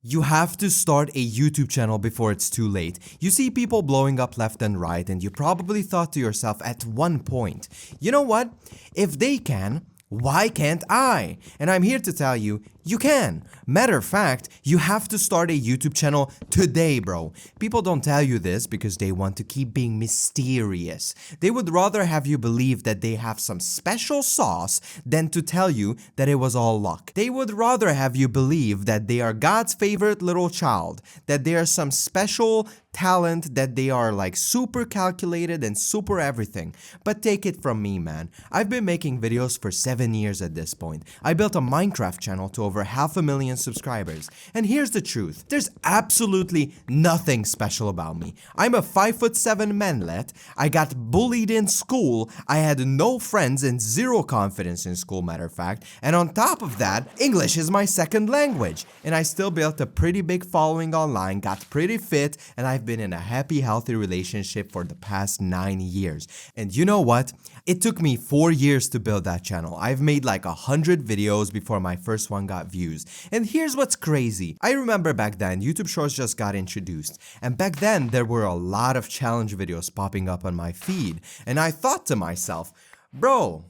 You have to start a YouTube channel before it's too late. You see people blowing up left and right, and you probably thought to yourself at one point, you know what? If they can, why can't I? And I'm here to tell you, you can. Matter of fact, you have to start a YouTube channel today, bro. People don't tell you this because they want to keep being mysterious. They would rather have you believe that they have some special sauce than to tell you that it was all luck. They would rather have you believe that they are God's favorite little child, that they are some special talent, that they are like super calculated and super everything. But take it from me, man. I've been making videos for 7 years at this point. I built a Minecraft channel to over 500,000 subscribers. And here's the truth. There's absolutely nothing special about me. I'm a 5'7" manlet. I got bullied in school. I had no friends and zero confidence in school, matter of fact. And on top of that, English is my second language. And I still built a pretty big following online, got pretty fit, and I've been in a happy, healthy relationship for the past 9 years. And you know what? It took me 4 years to build that channel. I've made like 100 videos before my first one got views. And here's what's crazy. I remember back then, YouTube Shorts just got introduced. And back then, there were a lot of challenge videos popping up on my feed. And I thought to myself, bro,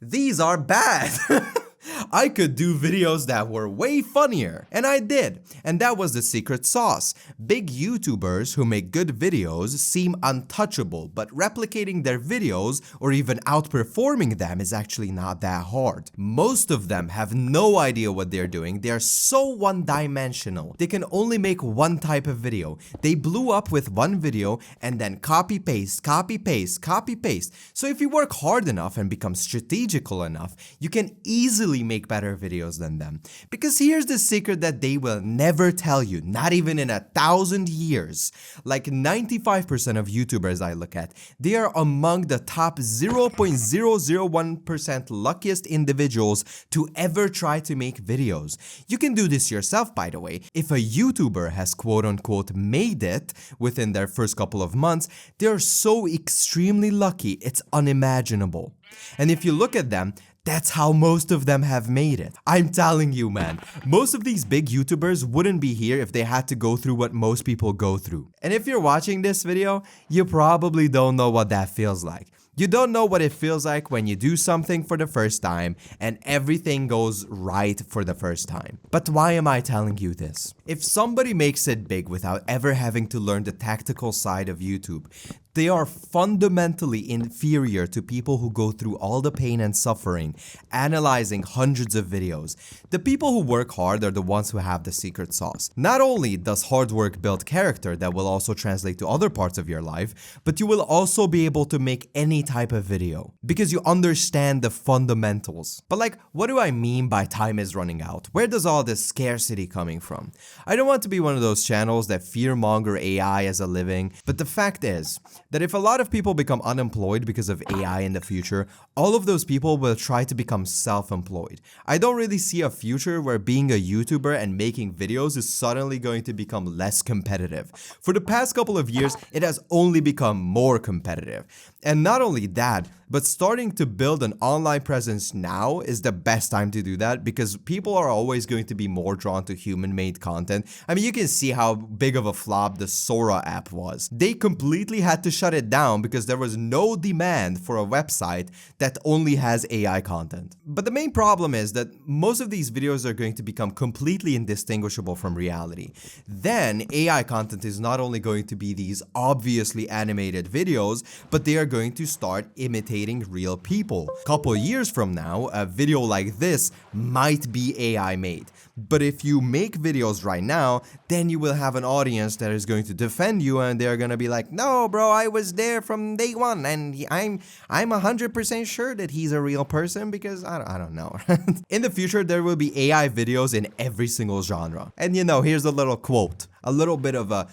these are bad. I could do videos that were way funnier, and I did, and that was the secret sauce. Big YouTubers who make good videos seem untouchable, but replicating their videos or even outperforming them is actually not that hard. Most of them have no idea what they're doing. They are so one-dimensional. They can only make one type of video. They blew up with one video and then copy-paste, copy-paste, copy-paste. So if you work hard enough and become strategical enough, you can easily make better videos than them. Because here's the secret that they will never tell you, not even in 1,000 years. Like 95% of YouTubers I look at, they are among the top 0.001% luckiest individuals to ever try to make videos. You can do this yourself, by the way. If a YouTuber has quote unquote made it within their first couple of months, they're so extremely lucky, it's unimaginable. And if you look at them, that's how most of them have made it. I'm telling you, man, most of these big YouTubers wouldn't be here if they had to go through what most people go through. And if you're watching this video, you probably don't know what that feels like. You don't know what it feels like when you do something for the first time and everything goes right for the first time. But why am I telling you this? If somebody makes it big without ever having to learn the tactical side of YouTube, they are fundamentally inferior to people who go through all the pain and suffering, analyzing hundreds of videos. The people who work hard are the ones who have the secret sauce. Not only does hard work build character that will also translate to other parts of your life, but you will also be able to make any type of video because you understand the fundamentals. But like, what do I mean by time is running out? Where does all this scarcity coming from? I don't want to be one of those channels that fearmonger AI as a living, but the fact is that if a lot of people become unemployed because of AI in the future, all of those people will try to become self-employed. I don't really see a future where being a YouTuber and making videos is suddenly going to become less competitive. For the past couple of years, it has only become more competitive. And not only that, but starting to build an online presence now is the best time to do that because people are always going to be more drawn to human-made content. I mean, you can see how big of a flop the Sora app was. They completely had to shut it down because there was no demand for a website that only has AI content. But the main problem is that most of these videos are going to become completely indistinguishable from reality. Then AI content is not only going to be these obviously animated videos, but they are going to start imitating real people. Couple years from now, a video like this might be AI made. But if you make videos right now, then you will have an audience that is going to defend you and they're going to be like, no, bro, I was there from day one and I'm 100% sure that he's a real person because I don't know. In the future, there will be AI videos in every single genre. And you know, here's a little quote. A little bit of a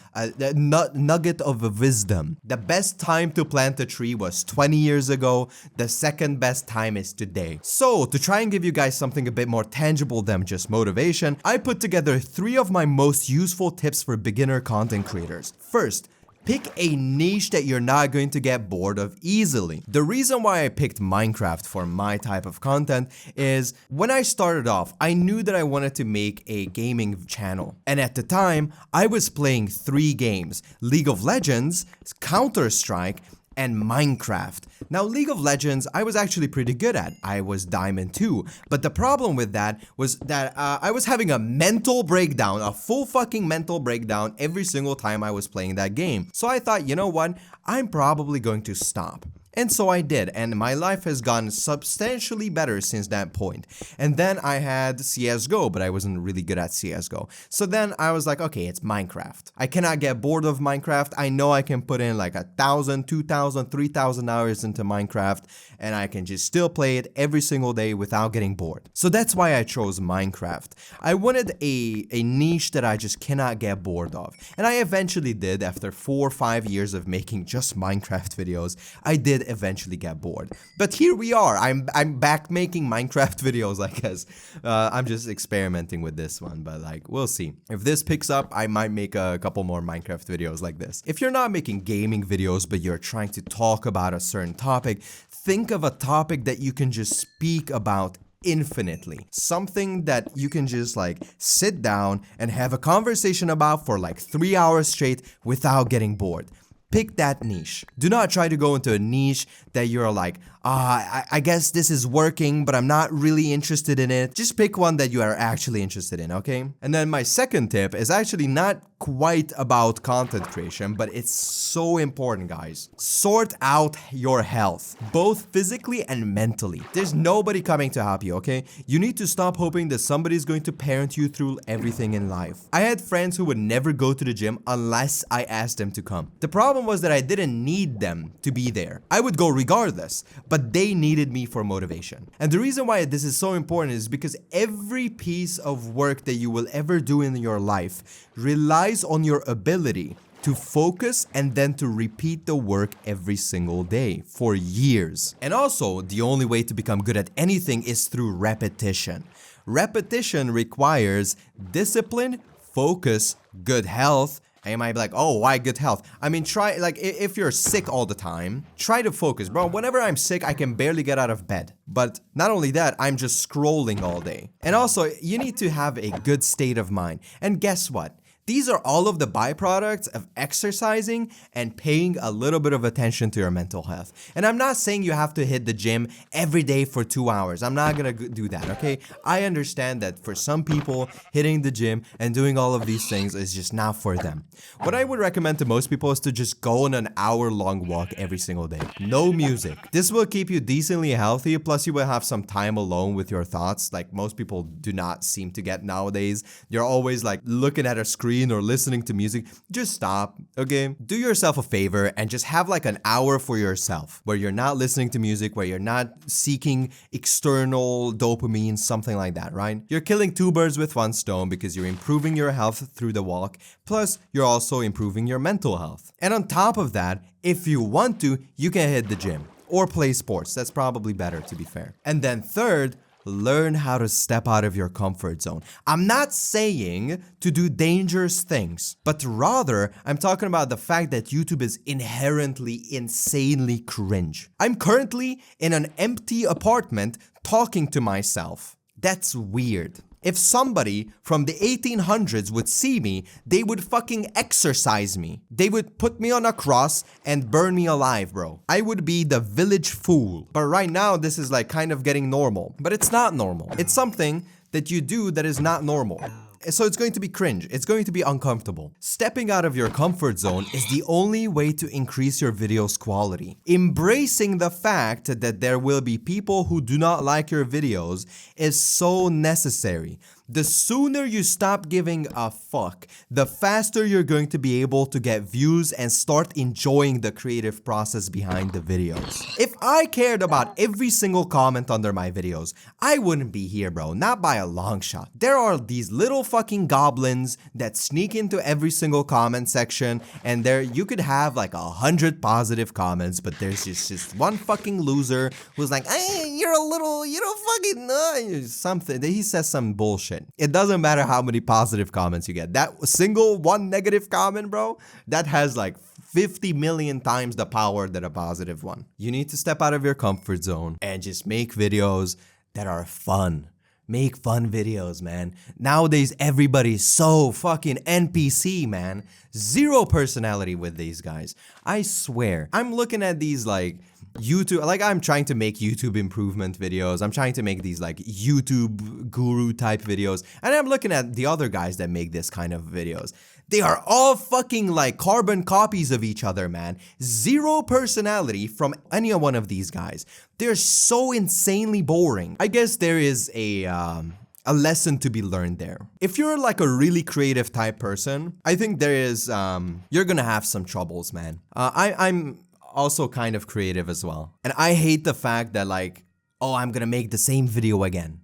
nugget of wisdom. The best time to plant a tree was 20 years ago. The second best time is today. So to try and give you guys something a bit more tangible than just motivation, I put together 3 of my most useful tips for beginner content creators. First, Pick a niche that you're not going to get bored of easily. The reason why I picked Minecraft for my type of content is when I started off, I knew that I wanted to make a gaming channel. And at the time, I was playing 3 games: League of Legends, Counter-Strike, and Minecraft. Now, League of Legends, I was actually pretty good at. I was Diamond 2. But the problem with that was that I was having a mental breakdown, a full fucking mental breakdown every single time I was playing that game. So I thought, you know what? I'm probably going to stop. And so I did, and my life has gotten substantially better since that point. And then I had CSGO, but I wasn't really good at CSGO. So then I was like, okay, it's Minecraft. I cannot get bored of Minecraft. I know I can put in like 1,000, 2,000, 3,000 hours into Minecraft, and I can just still play it every single day without getting bored. So that's why I chose Minecraft. I wanted a niche that I just cannot get bored of. And I eventually did. After 4 or 5 years of making just Minecraft videos, I did eventually get bored. But here we are. I'm back making Minecraft videos, I guess. I'm just experimenting with this one, but like, we'll see. If this picks up, I might make a couple more Minecraft videos like this. If you're not making gaming videos, but you're trying to talk about a certain topic, think of a topic that you can just speak about infinitely. Something that you can just like sit down and have a conversation about for like 3 hours straight without getting bored. Pick that niche. Do not try to go into a niche that you're like, I guess this is working, but I'm not really interested in it. Just pick one that you are actually interested in, okay? And then my second tip is actually not quite about content creation, but it's so important, guys. Sort out your health, both physically and mentally. There's nobody coming to help you, okay? You need to stop hoping that somebody's going to parent you through everything in life. I had friends who would never go to the gym unless I asked them to come. The problem was that I didn't need them to be there. I would go regardless, but they needed me for motivation. And the reason why this is so important is because every piece of work that you will ever do in your life relies on your ability to focus and then to repeat the work every single day for years. And also, the only way to become good at anything is through repetition. Repetition requires discipline, focus, good health. And you might be like, oh, why good health? I mean, try, like, if you're sick all the time, try to focus. Bro, whenever I'm sick, I can barely get out of bed. But not only that, I'm just scrolling all day. And also, you need to have a good state of mind. And guess what? These are all of the byproducts of exercising and paying a little bit of attention to your mental health. And I'm not saying you have to hit the gym every day for 2 hours. I'm not gonna do that, okay? I understand that for some people, hitting the gym and doing all of these things is just not for them. What I would recommend to most people is to just go on an hour-long walk every single day. No music. This will keep you decently healthy, plus you will have some time alone with your thoughts, like most people do not seem to get nowadays. You're always like looking at a screen or listening to music. Just stop, okay? Do yourself a favor and just have like an hour for yourself where you're not listening to music, where you're not seeking external dopamine, something like that, right? You're killing 2 birds with 1 stone because you're improving your health through the walk, plus you're also improving your mental health. And on top of that, if you want to, you can hit the gym or play sports. That's probably better, to be fair. And then third, learn how to step out of your comfort zone. I'm not saying to do dangerous things, but rather I'm talking about the fact that YouTube is inherently insanely cringe. I'm currently in an empty apartment talking to myself. That's weird. If somebody from the 1800s would see me, they would fucking exorcise me. They would put me on a cross and burn me alive, bro. I would be the village fool. But right now, this is like kind of getting normal. But it's not normal. It's something that you do that is not normal. So it's going to be cringe. It's going to be uncomfortable. Stepping out of your comfort zone is the only way to increase your video's quality. Embracing the fact that there will be people who do not like your videos is so necessary. The sooner you stop giving a fuck, the faster you're going to be able to get views and start enjoying the creative process behind the videos. If I cared about every single comment under my videos, I wouldn't be here, bro. Not by a long shot. There are these little fucking goblins that sneak into every single comment section, and there you could have like 100 positive comments, but there's just one fucking loser who's like, hey, you're a little, you don't fucking know something. He says some bullshit. It doesn't matter how many positive comments you get. That single one negative comment, bro, that has like 50 million times the power than a positive one. You need to step out of your comfort zone and just make videos that are fun. Make fun videos, man. Nowadays, everybody's so fucking NPC, man. Zero personality with these guys. I swear. I'm looking at these like YouTube, like I'm trying to make YouTube improvement videos. I'm trying to make these like YouTube guru type videos. And I'm looking at the other guys that make this kind of videos. They are all fucking like carbon copies of each other, man. Zero personality from any one of these guys. They're so insanely boring. I guess there is a lesson to be learned there. If you're like a really creative type person, I think there is, you're gonna have some troubles, man. I'm also kind of creative as well. And I hate the fact that like, oh, I'm gonna make the same video again.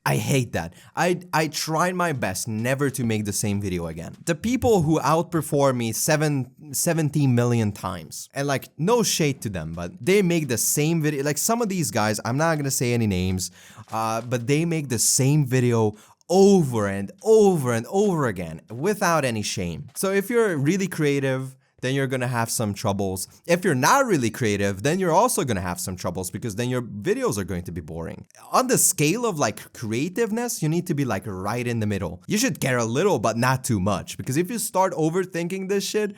I hate that. I tried my best never to make the same video again. The people who outperform me 17 million times, and like no shade to them, but they make the same video. Like some of these guys, I'm not gonna say any names, but they make the same video over and over and over again without any shame. So if you're really creative, then you're gonna have some troubles. If you're not really creative, then you're also gonna have some troubles because then your videos are going to be boring. On the scale of like creativeness, you need to be like right in the middle. You should care a little, but not too much, because if you start overthinking this shit,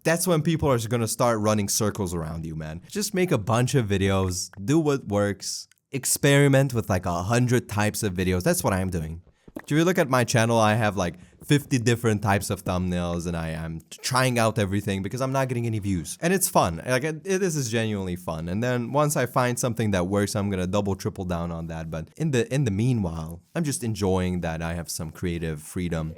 that's when people are gonna start running circles around you, man. Just make a bunch of videos, do what works, experiment with like 100 types of videos. That's what I'm doing. If you look at my channel, I have like 50 different types of thumbnails, and I am trying out everything because I'm not getting any views. And it's fun. Like this is genuinely fun. And then once I find something that works, I'm gonna double, triple down on that. But in the meanwhile, I'm just enjoying that I have some creative freedom.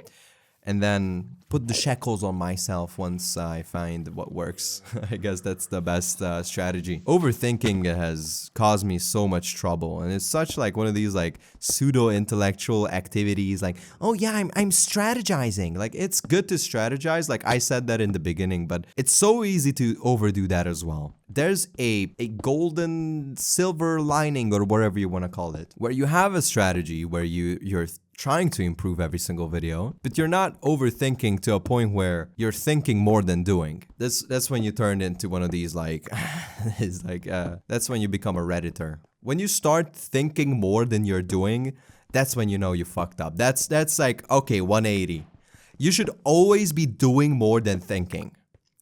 And then put the shackles on myself once I find what works. I guess that's the best strategy. Overthinking has caused me so much trouble, and it's such like one of these like pseudo-intellectual activities. Like, oh yeah, I'm strategizing. Like it's good to strategize. Like I said that in the beginning, but it's so easy to overdo that as well. There's a golden silver lining, or whatever you want to call it, where you have a strategy where you're trying to improve every single video, but you're not overthinking to a point where you're thinking more than doing. That's when you turn into one of these like, that's when you become a Redditor. When you start thinking more than you're doing, that's when you know you fucked up. That's like, okay, 180. You should always be doing more than thinking.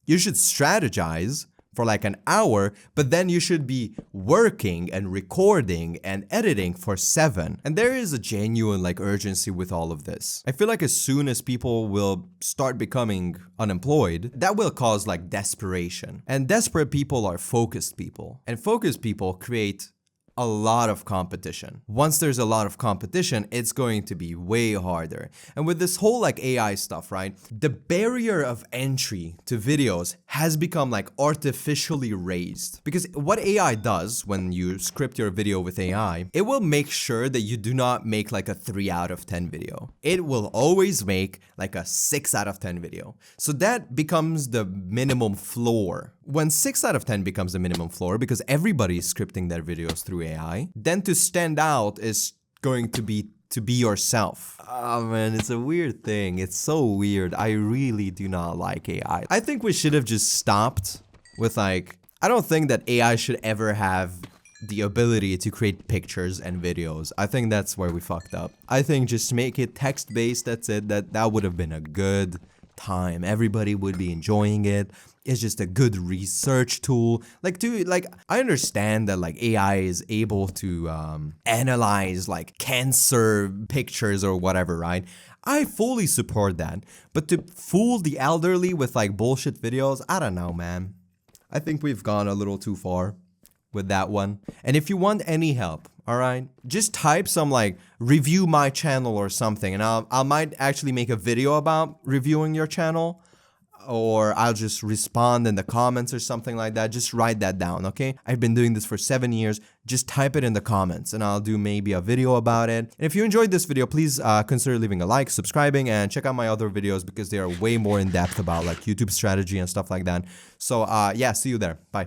You should strategize for like an hour, but then you should be working and recording and editing for 7. And there is a genuine like urgency with all of this. I feel like as soon as people will start becoming unemployed, that will cause like desperation. And desperate people are focused people. And focused people create a lot of competition. Once there's a lot of competition, it's going to be way harder. And with this whole like AI stuff, right? The barrier of entry to videos has become like artificially raised. Because what AI does when you script your video with AI, it will make sure that you do not make like a 3 out of 10 video. It will always make like a 6 out of 10 video. So that becomes the minimum floor. When 6 out of 10 becomes the minimum floor, because everybody is scripting their videos through AI, then to stand out is going to be yourself. Oh man, it's a weird thing. It's so weird. I really do not like AI. I think we should have just stopped with like, I don't think that AI should ever have the ability to create pictures and videos. I think that's where we fucked up. I think just make it text-based, that's it. That would have been a good time. Everybody would be enjoying it. It's just a good research tool. Like I understand that like AI is able to analyze like cancer pictures or whatever, right? I fully support that. But to fool the elderly with like bullshit videos, I don't know, man. I think we've gone a little too far with that one. And if you want any help, all right, just type some like review my channel or something, and I might actually make a video about reviewing your channel, or I'll just respond in the comments or something like that. Just write that down, okay? I've been doing this for 7 years. Just type it in the comments and I'll do maybe a video about it. And if you enjoyed this video, please consider leaving a like, subscribing, and check out my other videos because they are way more in depth about like YouTube strategy and stuff like that. So yeah, see you there. Bye.